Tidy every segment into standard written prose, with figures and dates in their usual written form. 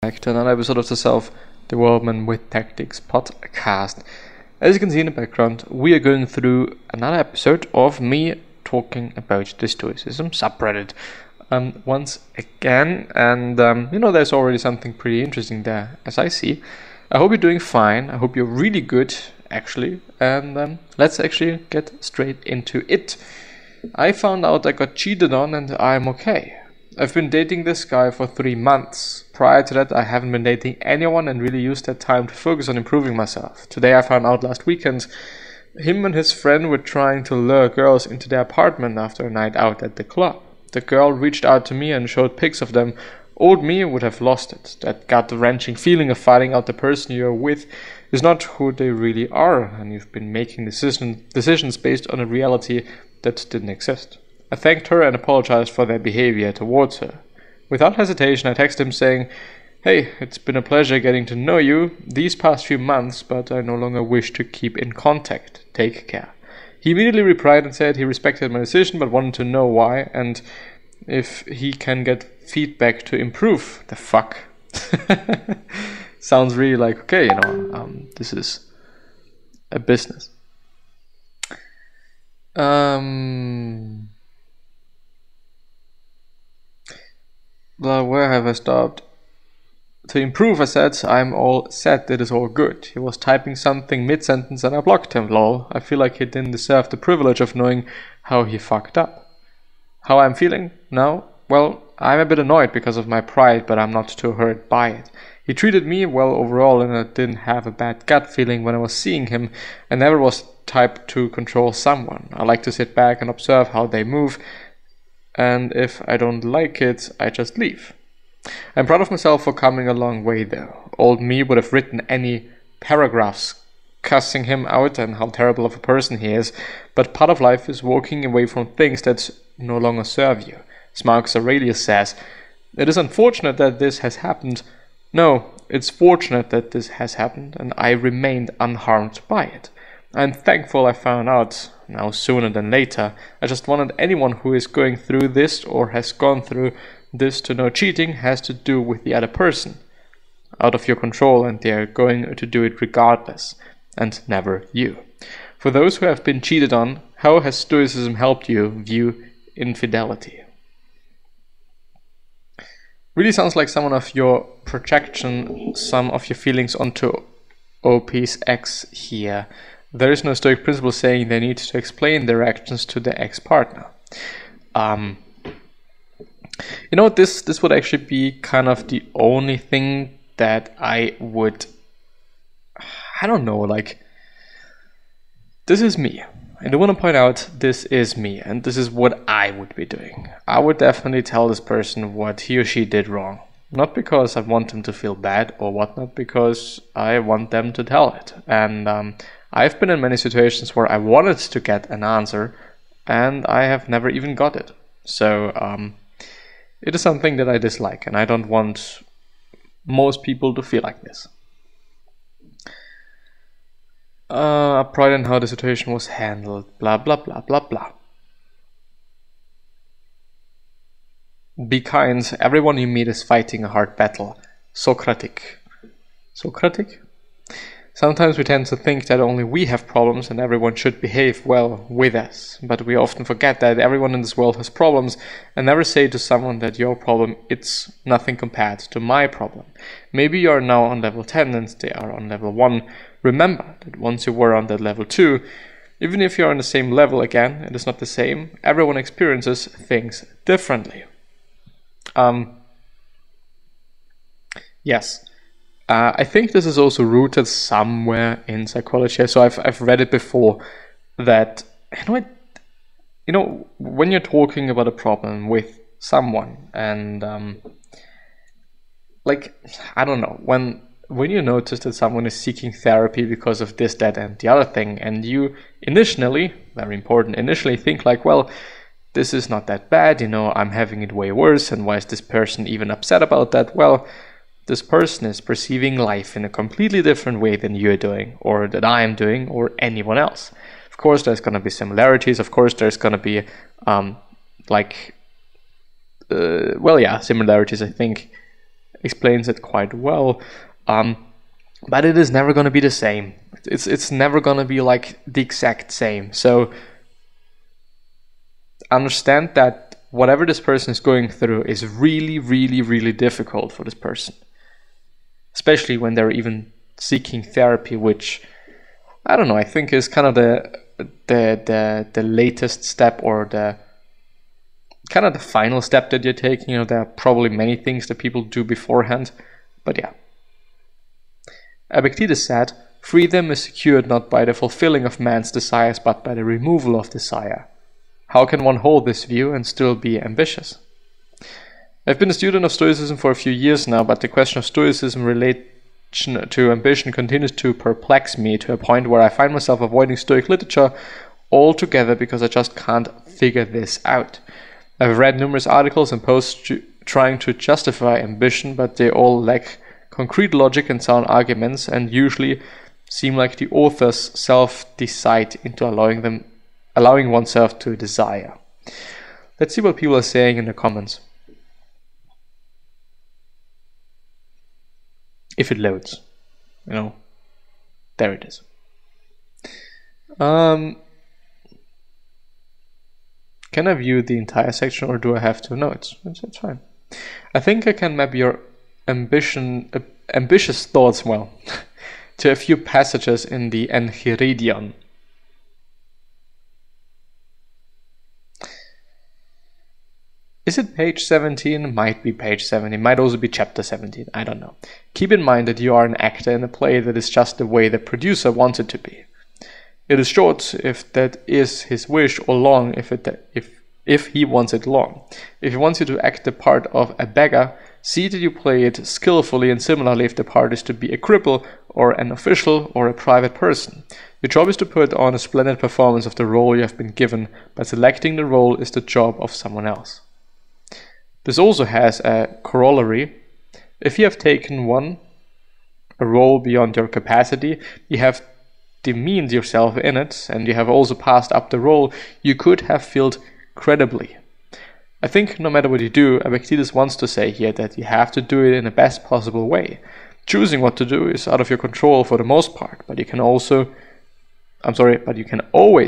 Back to another episode of the Self-Development with Tactics podcast. As you can see in the background, we are going through another episode of me talking about the Stoicism subreddit once again, and there's already something pretty interesting there, as I see. I hope you're doing fine. I hope you're really good, actually, and let's actually get straight into it. I found out I got cheated on and I'm okay. I've been dating this guy for 3 months. Prior to that, I haven't been dating anyone and really used that time to focus on improving myself. Today I found out last weekend him and his friend were trying to lure girls into their apartment after a night out at the club. The girl reached out to me and showed pics of them. Old me would have lost it. That gut-wrenching feeling of finding out the person you're with is not who they really are, and you've been making decisions based on a reality that didn't exist. I thanked her and apologized for their behavior towards her. Without hesitation, I texted him saying, "Hey, it's been a pleasure getting to know you these past few months, but I no longer wish to keep in contact. Take care." He immediately replied and said he respected my decision but wanted to know why and if he can get feedback to improve. The fuck? Sounds really like, okay, this is a business. Well, where have I stopped? To improve, I said, I'm all set, it is all good. He was typing something mid-sentence and I blocked him, lol. I feel like he didn't deserve the privilege of knowing how he fucked up. How I'm feeling now? Well, I'm a bit annoyed because of my pride, but I'm not too hurt by it. He treated me well overall and I didn't have a bad gut feeling when I was seeing him. I never was type to control someone. I like to sit back and observe how they move, and if I don't like it, I just leave. I'm proud of myself for coming a long way though. Old me would have written any paragraphs cussing him out and how terrible of a person he is, but part of life is walking away from things that no longer serve you. Marcus Aurelius says, "It is unfortunate that this has happened." No, it's fortunate that this has happened and I remained unharmed by it. I'm thankful I found out now sooner than later. I just wanted anyone who is going through this or has gone through this to know cheating has to do with the other person, out of your control, and they are going to do it regardless, and never you. For those who have been cheated on, how has Stoicism helped you view infidelity? Really sounds like some of your projection, some of your feelings onto OP's ex here. There is no Stoic principle saying they need to explain their actions to their ex-partner. This would actually be kind of the only thing that I would, this is me. I do want to point out this is me, and this is what I would be doing. I would definitely tell this person what he or she did wrong. Not because I want them to feel bad or whatnot, because I want them to tell it. And I've been in many situations where I wanted to get an answer and I have never even got it. So it is something that I dislike and I don't want most people to feel like this. Pride in how the situation was handled, blah blah blah blah blah. Be kind, everyone you meet is fighting a hard battle. Socratic? Sometimes we tend to think that only we have problems and everyone should behave well with us. But we often forget that everyone in this world has problems and never say to someone that your problem it's nothing compared to my problem. Maybe you are now on level 10 and they are on level 1. Remember that once you were on that level 2, even if you are on the same level again, it is not the same. Everyone experiences things differently. Yes. I think this is also rooted somewhere in psychology. So I've read it before that when you're talking about a problem with someone and when you notice that someone is seeking therapy because of this, that, and the other thing, and you initially, very important, think like, well, this is not that bad, I'm having it way worse, and why is this person even upset about that? Well, this person is perceiving life in a completely different way than you're doing, or that I am doing, or anyone else. Of course, there's going to be similarities. Of course, there's going to be, similarities, I think. explains it quite well. But it is never going to be the same. It's never going to be like the exact same. So understand that whatever this person is going through is really, really, really difficult for this person. Especially when they're even seeking therapy, which, I don't know, I think is kind of the latest step, or the kind of the final step that you're taking. You know, there are probably many things that people do beforehand, but yeah. Epictetus said, "Freedom is secured not by the fulfilling of man's desires, but by the removal of desire. How can one hold this view and still be ambitious?" I've been a student of Stoicism for a few years now, but the question of Stoicism relation to ambition continues to perplex me, to a point where I find myself avoiding Stoic literature altogether because I just can't figure this out. I've read numerous articles and posts trying to justify ambition, but they all lack concrete logic and sound arguments, and usually seem like the authors self-decide into allowing oneself to desire. Let's see what people are saying in the comments. If it loads, you know, there it is. Can I view the entire section, or do I have to? No, it's fine. I think I can map your ambitious thoughts, well, to a few passages in the Enchiridion. Is it page 17? Might be page 17. Might also be chapter 17. I don't know. Keep in mind that you are an actor in a play that is just the way the producer wants it to be. It is short if that is his wish, or long if he wants it long. If he wants you to act the part of a beggar, see that you play it skillfully, and similarly if the part is to be a cripple or an official or a private person. Your job is to put on a splendid performance of the role you have been given, but selecting the role is the job of someone else. This also has a corollary. If you have taken a role beyond your capacity, you have demeaned yourself in it, and you have also passed up the role you could have filled credibly. I think no matter what you do, Epictetus wants to say here that you have to do it in the best possible way. Choosing what to do is out of your control for the most part, but you can always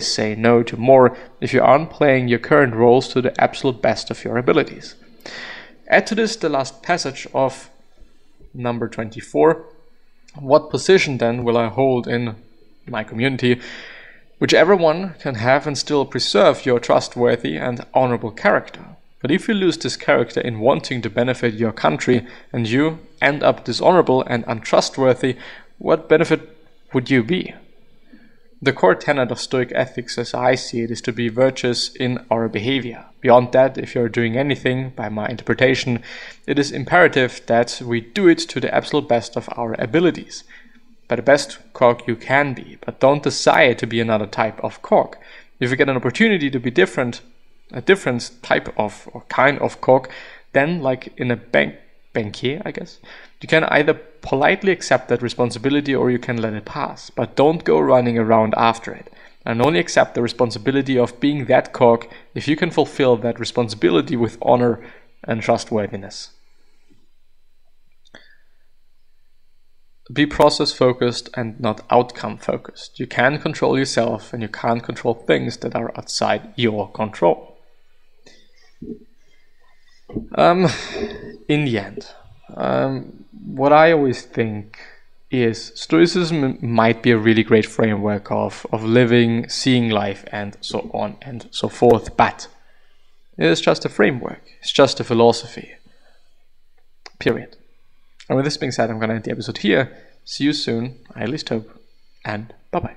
say no to more if you aren't playing your current roles to the absolute best of your abilities. Add to this the last passage of number 24. What position then will I hold in my community? Whichever one can have and still preserve your trustworthy and honorable character. But if you lose this character in wanting to benefit your country, and you end up dishonorable and untrustworthy, what benefit would you be? The core tenet of Stoic ethics, as I see it, is to be virtuous in our behavior. Beyond that, if you're doing anything, by my interpretation, it is imperative that we do it to the absolute best of our abilities. By the best cock you can be, but don't desire to be another type of cock. If you get an opportunity to be a different type of or kind of cock, then like in a bankier, I guess, you can either politely accept that responsibility or you can let it pass, but don't go running around after it, and only accept the responsibility of being that cock if you can fulfill that responsibility with honor and trustworthiness. Be process focused and not outcome focused. You can control yourself, and you can't control things that are outside your control. In the end, what I always think is Stoicism might be a really great framework of living, seeing life, and so on and so forth, but it is just a framework. It's just a philosophy. Period. And with this being said, I'm going to end the episode here. See you soon, I at least hope, and bye-bye.